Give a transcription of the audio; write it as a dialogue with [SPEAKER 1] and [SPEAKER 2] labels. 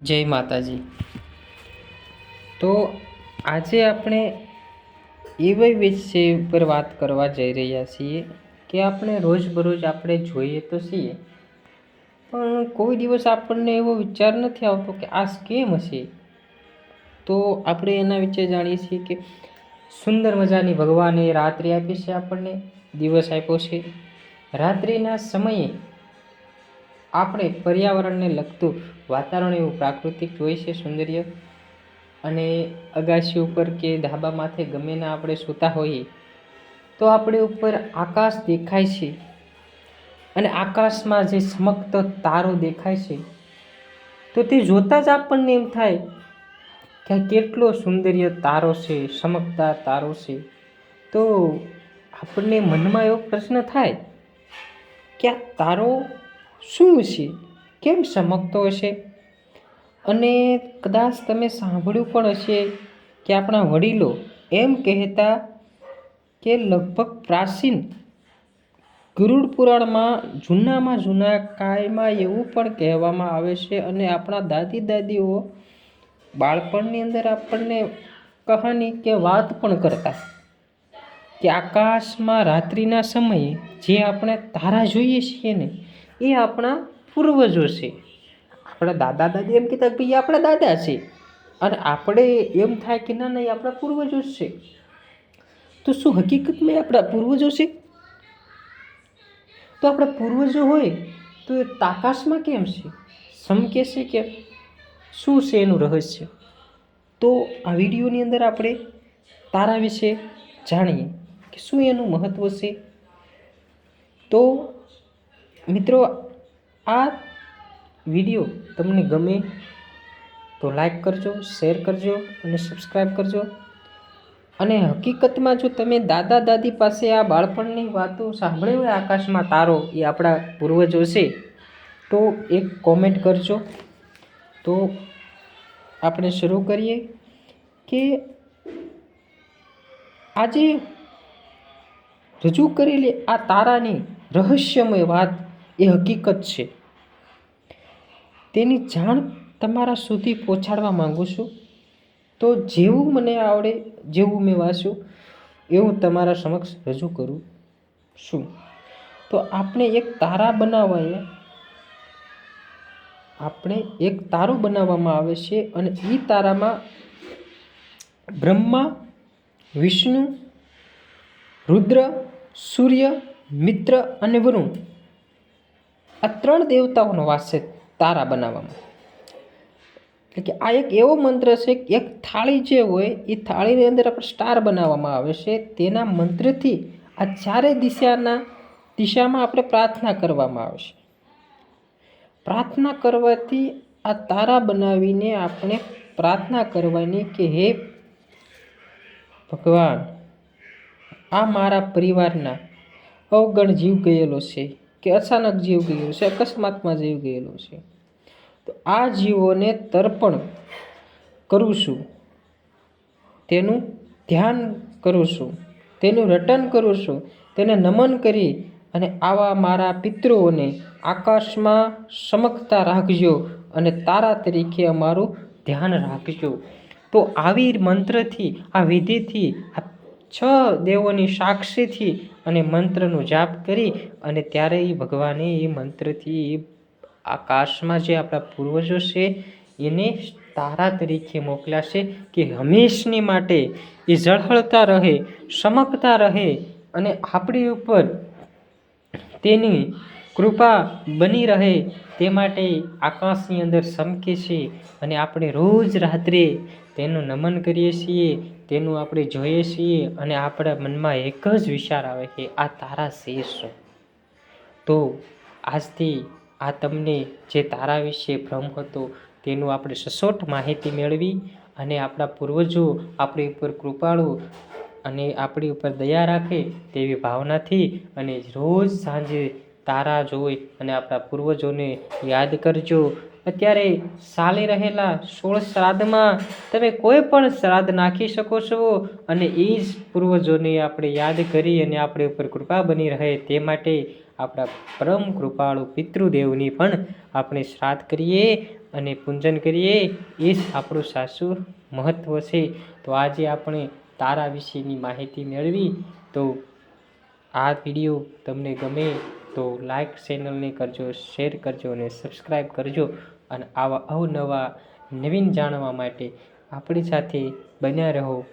[SPEAKER 1] જય માતાજી. તો આજે આપણે એવા વિષય ઉપર વાત કરવા જઈ રહ્યા છીએ કે આપણે રોજબરોજ આપણે જોઈએ તો છીએ, પણ કોઈ દિવસ આપણને એવો વિચાર નથી આવતો કે આ કેમ હશે. તો આપણે એના વિશે જાણીએ છીએ કે સુંદર મજાની ભગવાને રાત્રિ આપી છે, આપણને દિવસ આપ્યો છે. રાત્રિના સમયે આપણે પર્યાવરણને લગતું વાતાવરણ એવું પ્રાકૃતિક હોય છે, સૌંદર્ય. અને અગાશી ઉપર કે ધાબા માથે ગમે ના આપણે સૂતા હોઈએ તો આપણે ઉપર આકાશ દેખાય છે, અને આકાશમાં જે ચમકતો તારો દેખાય છે તો તે જોતાં જ આપણને એમ થાય કે કેટલો સૌંદર્ય તારો છે, ચમકતા તારો છે. તો આપણને મનમાં એવો પ્રશ્ન થાય કે આ તારો શું છે, કેમ ચમકતો હશે. અને કદાચ તમે સાંભળ્યું પણ હશે કે આપણા વડીલો એમ કહેતા કે લગભગ પ્રાચીન ગરુડ પુરાણમાં જૂનામાં જૂના કાળમાં એવું પણ કહેવામાં આવે છે, અને આપણા દાદી દાદીઓ બાળપણની અંદર આપણને કહાની કે વાત પણ કરતા કે આકાશમાં રાત્રિના સમયે જે આપણે તારા જોઈએ છીએ ને એ આપણા પૂર્વજો છે. આપણા દાદા દાદી એમ કહેતા કે એ આપણા દાદા છે, અને આપણે એમ થાય કે ના એ આપણા પૂર્વજો છે. તો શું હકીકતમાં એ આપણા પૂર્વજો છે? તો આપણા પૂર્વજો હોય તો એ આકાશમાં કેમ છે, ચમકે છે કેમ, શું છે એનું રહસ્ય? તો આ વિડીયોની અંદર આપણે તારા વિશે જાણીએ કે શું એનું મહત્ત્વ છે. તો મિત્રો, આ વિડીયો તમને ગમે તો લાઈક કરજો, શેર કરજો અને સબસ્ક્રાઈબ કરજો. અને હકીકતમાં જો તમે દાદા દાદી પાસે આ બાળપણની વાતો સાંભળી હોય, આકાશમાં તારો એ આપણા પૂર્વજો છે, તો એક કોમેન્ટ કરજો. તો આપણે શરૂ કરીએ કે આજે રજૂ કરેલી આ તારાની રહસ્યમય વાત એ હકીકત છે, તેની જાણ તમારા સુધી પહોંચાડવા માંગુ છું. તો જેવું મને આવડે, જેવું મેં વાંચ્યું એવું તમારા સમક્ષ રજૂ કરું છું. તો આપણે એક તારો બનાવવામાં આવે છે, અને એ તારામાં બ્રહ્મા, વિષ્ણુ, રુદ્ર, સૂર્ય, મિત્ર અને વરુણ, આ 3 દેવતાઓનો વાસ છે તારા બનાવવામાં. એટલે કે આ એક એવો મંત્ર છે કે એક થાળી જે હોય એ થાળીની અંદર આપણે સ્ટાર બનાવવામાં આવે છે. તેના મંત્રથી આ 4 દિશામાં આપણે પ્રાર્થના કરવામાં આવે છે. પ્રાર્થના કરવાથી આ તારા બનાવીને આપણે પ્રાર્થના કરવાની કે હે ભગવાન, આ મારા પરિવારના અવગણ જીવ ગયેલો છે, કે અચાનક જીવ ગયેલો છે, અકસ્માતમાં જીવ ગયેલો છે, તો આ જીવોને તર્પણ કરું છું, તેનું ધ્યાન કરું છું, તેનું રટન કરું છું, તેને નમન કરી અને આવા મારા પિતૃઓને આકાશમાં ચમકતા રાખજો અને તારા તરીકે અમારું ધ્યાન રાખજો. તો આવી મંત્રથી, આ વિધિથી, આ 6 દેવોની સાક્ષીથી અને મંત્રનો જાપ કરી અને ત્યારે એ ભગવાને એ મંત્રથી એ આકાશમાં જે આપણા પૂર્વજો છે એને તારા તરીકે મોકલ્યા છે કે હંમેશની માટે એ ઝળહળતા રહે, ચમકતા રહે, અને આપણી ઉપર તેની કૃપા બની રહે તે માટે આકાશની અંદર ચમકે છે. અને આપણે રોજ રાત્રે તેનું નમન કરીએ છીએ, તેનું આપણે જોઈએ છીએ, અને આપણા મનમાં એક જ વિચાર આવે કે આ તારા શેષ. તો આજથી આ તમને જે તારા વિશે ભ્રમ હતો તેનું આપણે સચોટ માહિતી મેળવી અને આપણા પૂર્વજો આપણી ઉપર કૃપાળુ અને આપણી ઉપર દયા રાખે તેવી ભાવનાથી અને રોજ સાંજે તારા જોઈ અને આપણા પૂર્વજોને યાદ કરજો. અત્યારે ચાલી રહેલા 16 શ્રાદ્ધમાં તમે કોઈ પણ શ્રાદ્ધ નાખી શકો છો, અને એ જ પૂર્વજોને આપણે યાદ કરી અને આપણી ઉપર કૃપા બની રહે તે માટે આપણા પરમ કૃપાળુ પિતૃદેવની પણ આપણે શ્રાદ્ધ કરીએ અને પૂજન કરીએ. એ જ આપણું સાચું મહત્ત્વ છે. તો આજે આપણે તારા વિશેની માહિતી મેળવી. તો આ વિડીયો તમને ગમે તો લાઈક ચેનલને કરજો, શેર કરજો અને સબસ્ક્રાઈબ કરજો. અને આવા અવનવા નવીન જાણવા માટે આપણી સાથે બન્યા રહો.